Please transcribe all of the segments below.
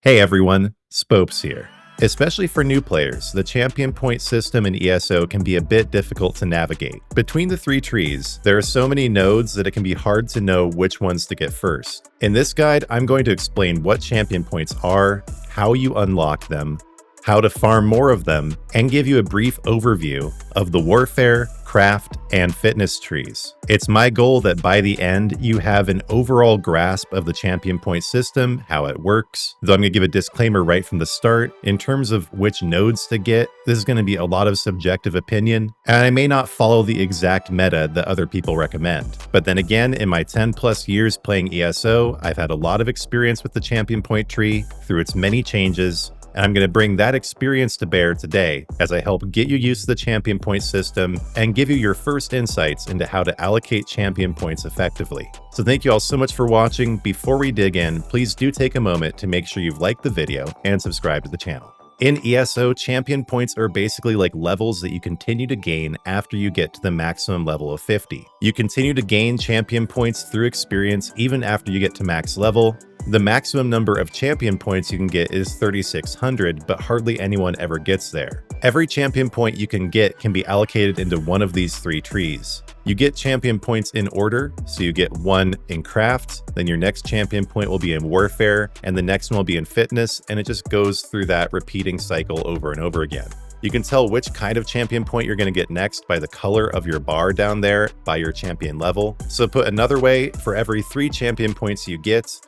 Hey everyone, Spopes here. Especially for new players, the champion point system in ESO can be a bit difficult to navigate. Between the three trees, there are so many nodes that it can be hard to know which ones to get first. In this guide, I'm going to explain what champion points are, how you unlock them, how to farm more of them, and give you a brief overview of the warfare, craft, and fitness trees. It's my goal that by the end, you have an overall grasp of the champion point system, how it works. Though I'm going to give a disclaimer right from the start, in terms of which nodes to get, this is going to be a lot of subjective opinion, and I may not follow the exact meta that other people recommend. But then again, in my 10 plus years playing ESO, I've had a lot of experience with the champion point tree through its many changes, and I'm going to bring that experience to bear today as I help get you used to the champion point system and give you your first insights into how to allocate champion points effectively. So thank you all so much for watching. Before we dig in, please do take a moment to make sure you've liked the video and subscribe to the channel. In ESO, champion points are basically like levels that you continue to gain after you get to the maximum level of 50. You continue to gain champion points through experience even after you get to max level. The maximum number of champion points you can get is 3,600, but hardly anyone ever gets there. Every champion point you can get can be allocated into one of these three trees. You get champion points in order, so you get one in craft, then your next champion point will be in warfare, and the next one will be in fitness, and it just goes through that repeating cycle over and over again. You can tell which kind of champion point you're going to get next by the color of your bar down there by your champion level. So put another way, for every 3 champion points you get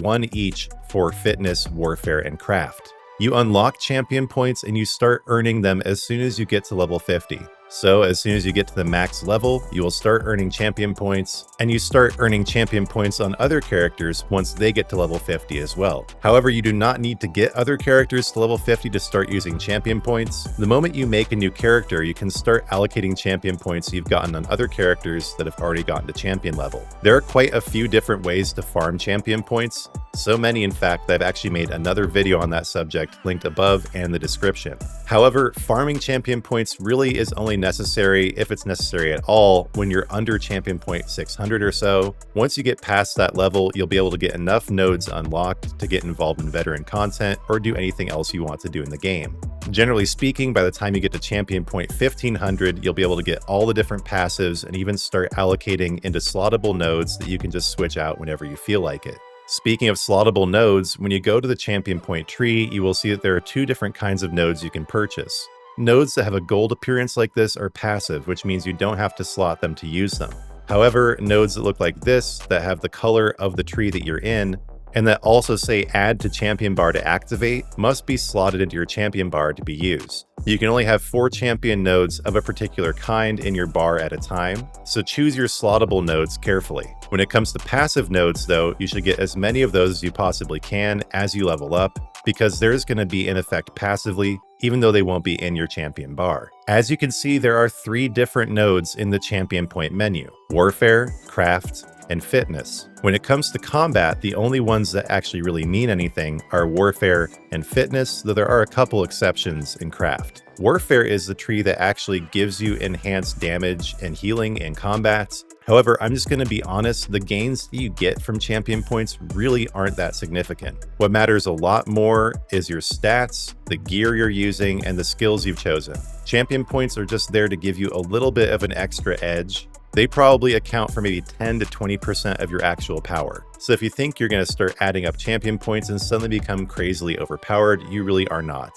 one each for fitness, warfare, and craft. You unlock champion points and you start earning them as soon as you get to level 50. So as soon as you get to the max level, you will start earning champion points, and you start earning champion points on other characters once they get to level 50 as well. However, you do not need to get other characters to level 50 to start using champion points. The moment you make a new character, you can start allocating champion points you've gotten on other characters that have already gotten to champion level. There are quite a few different ways to farm champion points. So many, in fact, that I've actually made another video on that subject linked above and in the description. However, farming champion points really is only necessary, if it's necessary at all, when you're under champion point 600 or so. Once you get past that level, you'll be able to get enough nodes unlocked to get involved in veteran content or do anything else you want to do in the game. Generally speaking, by the time you get to champion point 1500, you'll be able to get all the different passives and even start allocating into slottable nodes that you can just switch out whenever you feel like it. Speaking of slottable nodes, when you go to the champion point tree, you will see that there are 2 different kinds of nodes you can purchase. Nodes that have a gold appearance like this are passive, which means you don't have to slot them to use them. However, nodes that look like this, that have the color of the tree that you're in, and that also say add to champion bar to activate, must be slotted into your champion bar to be used. You can only have 4 champion nodes of a particular kind in your bar at a time, so choose your slottable nodes carefully. When it comes to passive nodes though, you should get as many of those as you possibly can as you level up, because there's going to be in effect passively, even though they won't be in your champion bar. As you can see, there are 3 different nodes in the champion point menu: warfare, craft, and fitness. When it comes to combat, the only ones that actually really mean anything are warfare and fitness, though there are a couple exceptions in craft. Warfare is the tree that actually gives you enhanced damage and healing in combat. However, I'm just going to be honest, the gains that you get from champion points really aren't that significant. What matters a lot more is your stats, the gear you're using, and the skills you've chosen. Champion points are just there to give you a little bit of an extra edge. They probably account for maybe 10 to 20% of your actual power. So if you think you're going to start adding up champion points and suddenly become crazily overpowered, you really are not.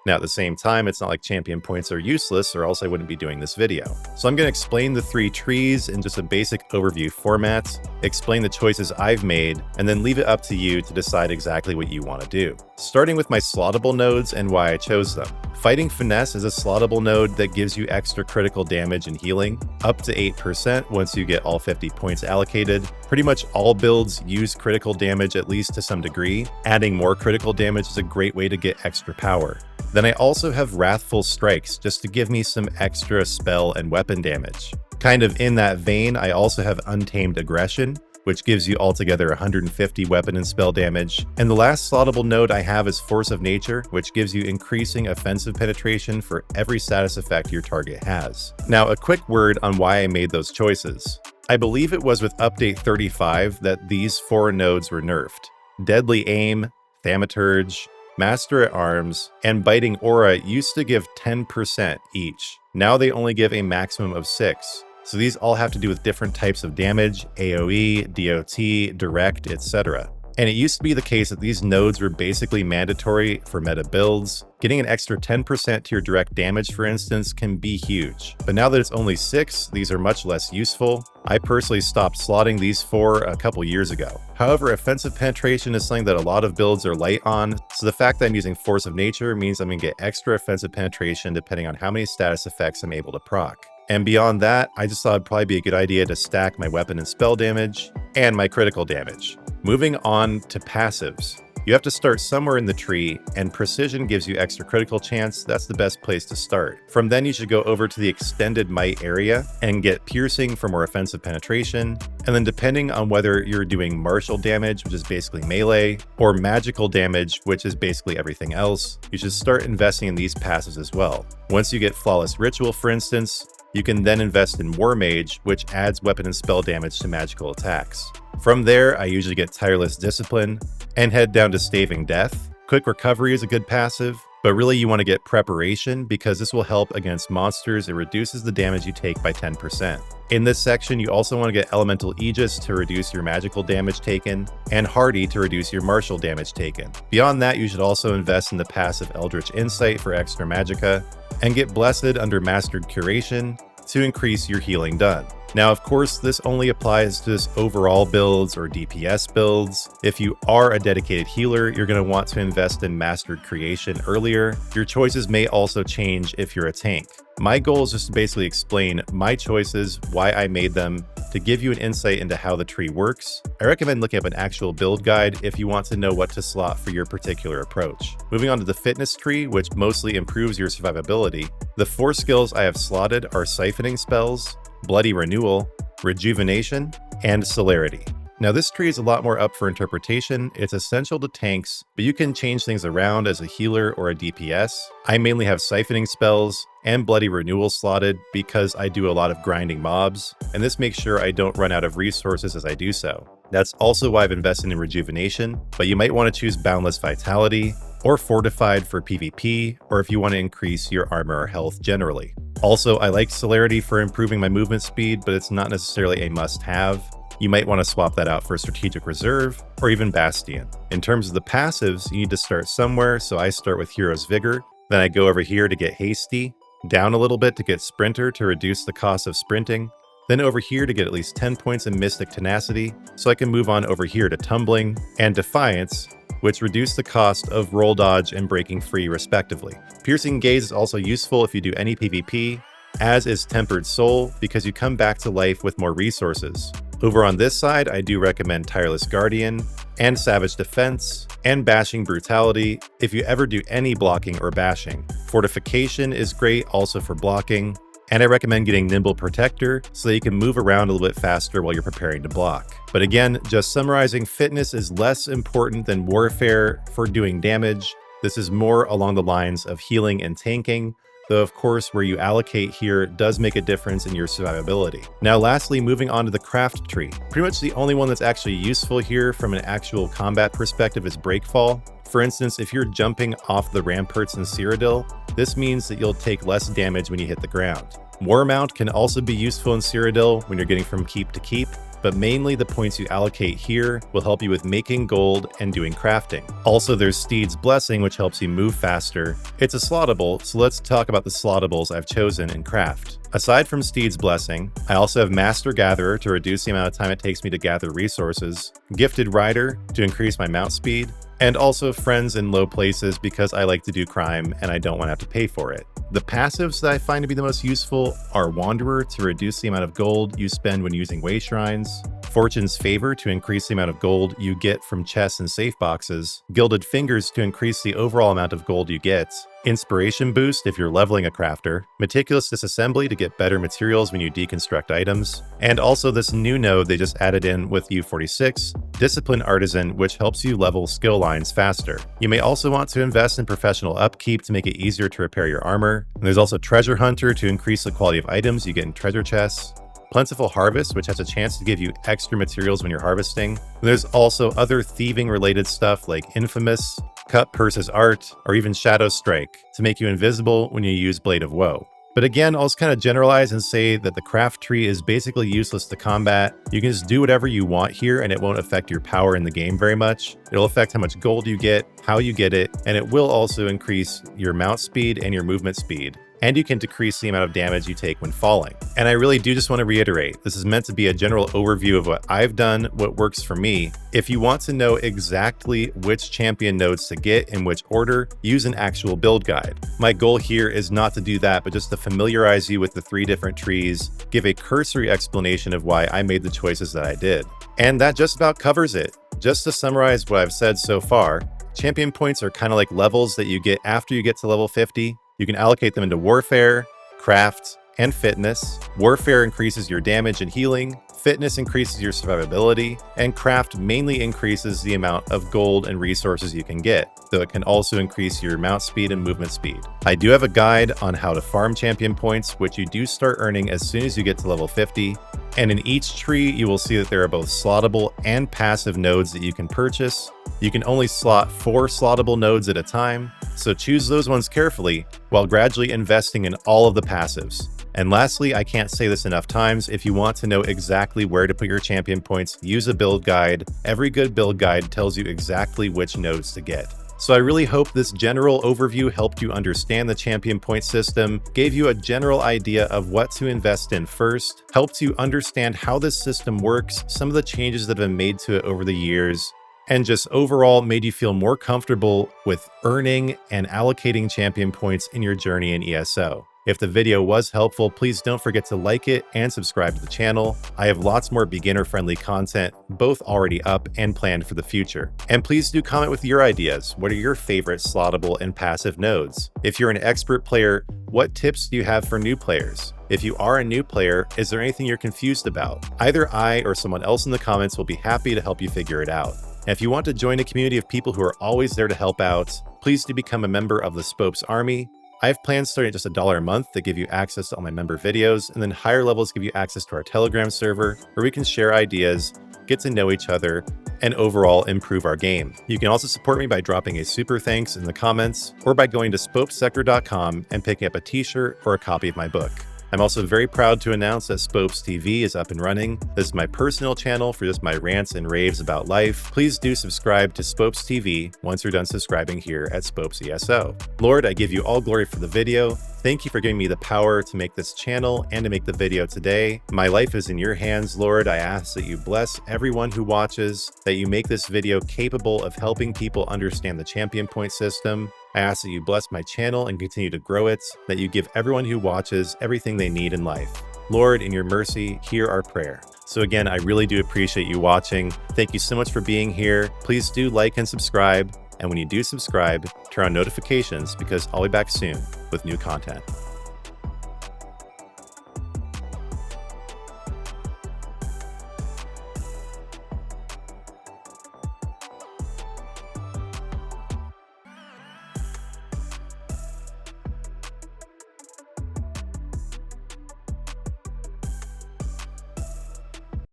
Now, at the same time, it's not like champion points are useless, or else I wouldn't be doing this video. So I'm going to explain the 3 trees in just a basic overview format, explain the choices I've made, and then leave it up to you to decide exactly what you want to do. Starting with my slottable nodes and why I chose them. Fighting Finesse is a slottable node that gives you extra critical damage and healing, up to 8% once you get all 50 points allocated. Pretty much all builds use critical damage at least to some degree. Adding more critical damage is a great way to get extra power. Then I also have Wrathful Strikes, just to give me some extra spell and weapon damage. Kind of in that vein, I also have Untamed Aggression, which gives you altogether 150 weapon and spell damage. And the last slottable node I have is Force of Nature, which gives you increasing offensive penetration for every status effect your target has. Now, a quick word on why I made those choices. I believe it was with update 35 that these 4 nodes were nerfed. Deadly Aim, Thaumaturge, Master at Arms, and Biting Aura used to give 10% each. Now they only give a maximum of 6. So these all have to do with different types of damage, AoE, DOT, direct, etc. And it used to be the case that these nodes were basically mandatory for meta builds. Getting an extra 10% to your direct damage, for instance, can be huge. But now that it's only 6, these are much less useful. I personally stopped slotting these 4 a couple years ago. However, offensive penetration is something that a lot of builds are light on, so the fact that I'm using Force of Nature means I'm going to get extra offensive penetration depending on how many status effects I'm able to proc. And beyond that, I just thought it'd probably be a good idea to stack my weapon and spell damage and my critical damage. Moving on to passives. You have to start somewhere in the tree, and Precision gives you extra critical chance. That's the best place to start. From then you should go over to the Extended Might area and get Piercing for more offensive penetration. And then depending on whether you're doing martial damage, which is basically melee, or magical damage, which is basically everything else, you should start investing in these passives as well. Once you get Flawless Ritual, for instance, you can then invest in War Mage, which adds weapon and spell damage to magical attacks. From there, I usually get Tireless Discipline and head down to Staving Death. Quick Recovery is a good passive, but really you want to get Preparation because this will help against monsters. It reduces the damage you take by 10%. In this section, you also want to get Elemental Aegis to reduce your magical damage taken, and Hardy to reduce your martial damage taken. Beyond that, you should also invest in the passive Eldritch Insight for extra magicka, and get Blessed under Mastered Curation to increase your healing done. Now, of course, this only applies to this overall builds or DPS builds. If you are a dedicated healer, you're going to want to invest in Mastered Creation earlier. Your choices may also change if you're a tank. My goal is just to basically explain my choices, why I made them, to give you an insight into how the tree works. I recommend looking up an actual build guide if you want to know what to slot for your particular approach. Moving on to the fitness tree, which mostly improves your survivability. The 4 skills I have slotted are Siphoning Spells, Bloody Renewal, Rejuvenation, and Celerity. Now this tree is a lot more up for interpretation. It's essential to tanks, but you can change things around as a healer or a DPS. I mainly have Siphoning Spells and Bloody Renewal slotted because I do a lot of grinding mobs, and this makes sure I don't run out of resources as I do so. That's also why I've invested in Rejuvenation, but you might want to choose Boundless Vitality or Fortified for PvP, or if you want to increase your armor or health generally. Also, I like Celerity for improving my movement speed, but it's not necessarily a must-have. You might want to swap that out for Strategic Reserve or even Bastion. In terms of the passives, you need to start somewhere, so I start with Hero's Vigor, then I go over here to get Hasty, down a little bit to get Sprinter to reduce the cost of sprinting, then over here to get at least 10 points in Mystic Tenacity, so I can move on over here to Tumbling and Defiance, which reduce the cost of Roll Dodge and Breaking Free respectively. Piercing Gaze is also useful if you do any PvP, as is Tempered Soul because you come back to life with more resources. Over on this side, I do recommend Tireless Guardian and Savage Defense and Bashing Brutality if you ever do any blocking or bashing. Fortification is great also for blocking, and I recommend getting Nimble Protector so that you can move around a little bit faster while you're preparing to block. But again, just summarizing, fitness is less important than warfare for doing damage. This is more along the lines of healing and tanking, though of course where you allocate here does make a difference in your survivability. Now lastly, moving on to the craft tree. Pretty much the only one that's actually useful here from an actual combat perspective is Breakfall. For instance, if you're jumping off the ramparts in Cyrodiil, this means that you'll take less damage when you hit the ground. War Mount can also be useful in Cyrodiil when you're getting from keep to keep, but mainly the points you allocate here will help you with making gold and doing crafting. Also, there's Steed's Blessing, which helps you move faster. It's a slottable, so let's talk about the slottables I've chosen in craft. Aside from Steed's Blessing, I also have Master Gatherer to reduce the amount of time it takes me to gather resources, Gifted Rider to increase my mount speed, and also Friends in Low Places because I like to do crime and I don't want to have to pay for it. The passives that I find to be the most useful are Wanderer to reduce the amount of gold you spend when using way shrines, Fortune's Favor to increase the amount of gold you get from chests and safe boxes, Gilded Fingers to increase the overall amount of gold you get, Inspiration Boost if you're leveling a crafter, Meticulous Disassembly to get better materials when you deconstruct items, and also this new node they just added in with U46, Discipline Artisan, which helps you level skill lines faster. You may also want to invest in Professional Upkeep to make it easier to repair your armor. And there's also Treasure Hunter to increase the quality of items you get in treasure chests. Plentiful Harvest, which has a chance to give you extra materials when you're harvesting. There's also other thieving related stuff like Infamous, Cut Purse's Art, or even Shadow Strike to make you invisible when you use Blade of Woe. But again, I'll just kind of generalize and say that the craft tree is basically useless to combat. You can just do whatever you want here and it won't affect your power in the game very much. It'll affect how much gold you get, how you get it, and it will also increase your mount speed and your movement speed. And you can decrease the amount of damage you take when falling. And I really do just want to reiterate, this is meant to be a general overview of what I've done, what works for me. If you want to know exactly which champion nodes to get in which order, use an actual build guide. My goal here is not to do that, but just to familiarize you with the 3 different trees, give a cursory explanation of why I made the choices that I did. And that just about covers it. Just to summarize what I've said so far, champion points are kind of like levels that you get after you get to level 50. You can allocate them into Warfare, Craft, and Fitness. Warfare increases your damage and healing, Fitness increases your survivability, and Craft mainly increases the amount of gold and resources you can get, though it can also increase your mount speed and movement speed. I do have a guide on how to farm champion points, which you do start earning as soon as you get to level 50. And in each tree, you will see that there are both slottable and passive nodes that you can purchase. You can only slot 4 slottable nodes at a time, so choose those ones carefully while gradually investing in all of the passives. And lastly, I can't say this enough times, if you want to know exactly where to put your champion points, use a build guide. Every good build guide tells you exactly which nodes to get. So I really hope this general overview helped you understand the champion point system, gave you a general idea of what to invest in first, helped you understand how this system works, some of the changes that have been made to it over the years, and just overall made you feel more comfortable with earning and allocating champion points in your journey in ESO. If the video was helpful, please don't forget to like it and subscribe to the channel. I have lots more beginner-friendly content, both already up and planned for the future. And please do comment with your ideas. What are your favorite slottable and passive nodes? If you're an expert player, what tips do you have for new players? If you are a new player, is there anything you're confused about? Either I or someone else in the comments will be happy to help you figure it out. And if you want to join a community of people who are always there to help out, please do become a member of the Spopes Army. I have plans starting at just $1 a month that give you access to all my member videos, and then higher levels give you access to our Telegram server, where we can share ideas, get to know each other, and overall improve our game. You can also support me by dropping a super thanks in the comments, or by going to spopesector.com and picking up a t-shirt or a copy of my book. I'm also very proud to announce that Spopes TV is up and running. This is my personal channel for just my rants and raves about life. Please do subscribe to Spopes TV once you're done subscribing here at Spopes ESO. Lord, I give you all glory for the video. Thank you for giving me the power to make this channel and to make the video today. My life is in your hands, Lord. I ask that you bless everyone who watches, that you make this video capable of helping people understand the champion point system. I ask that you bless my channel and continue to grow it, that you give everyone who watches everything they need in life. Lord, in your mercy, hear our prayer. So again, I really do appreciate you watching. Thank you so much for being here. Please do like and subscribe. And when you do subscribe, turn on notifications because I'll be back soon with new content.